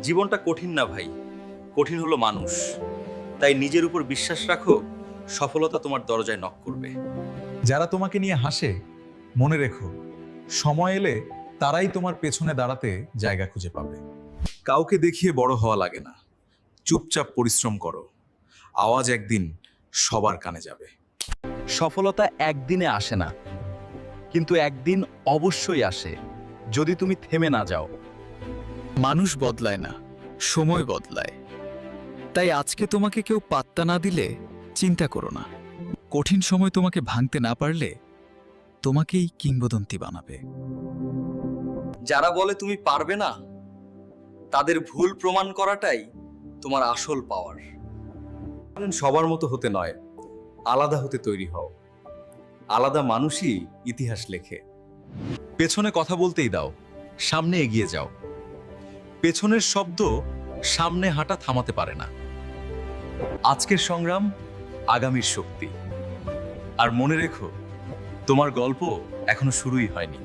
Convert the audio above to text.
জীবনটা কঠিন না ভাই, কঠিন হলো মানুষ। তাই নিজের উপর বিশ্বাস রাখো, সফলতা তোমার দরজায় নক করবে। যারা তোমাকে নিয়ে হাসে, মনে রেখো, সময় এলে তারাই তোমার পেছনে দাঁড়াতে জায়গা খুঁজে পাবে। কাউকে দেখিয়ে বড় হওয়া লাগে না, চুপচাপ পরিশ্রম করো, আওয়াজ একদিন সবার কানে যাবে। সফলতা একদিনে আসে না, কিন্তু একদিন অবশ্যই আসে যদি তুমি থেমে না যাও। মানুষ বদলায় না, সময় বদলায়। তাই আজকে তোমাকে কেউ পাত্তা না দিলে চিন্তা করো না। কঠিন সময় তোমাকে ভাঙতে না পারলে তোমাকেই কিংবদন্তি বানাবে। যারা বলে তুমি পারবে না, তাদের ভুল প্রমাণ করাটাই তোমার আসল পাওয়ার। সবার মতো হতে নয়, আলাদা হতে তৈরি হও। আলাদা মানুষই ইতিহাস লেখে। পেছনে কথা বলতেই দাও, সামনে এগিয়ে যাও। পেছনের শব্দ সামনে হাঁটা থামাতে পারে না। আজকের সংগ্রাম আগামীর শক্তি। আর মনে রেখো, তোমার গল্প এখনো শুরুই হয়নি।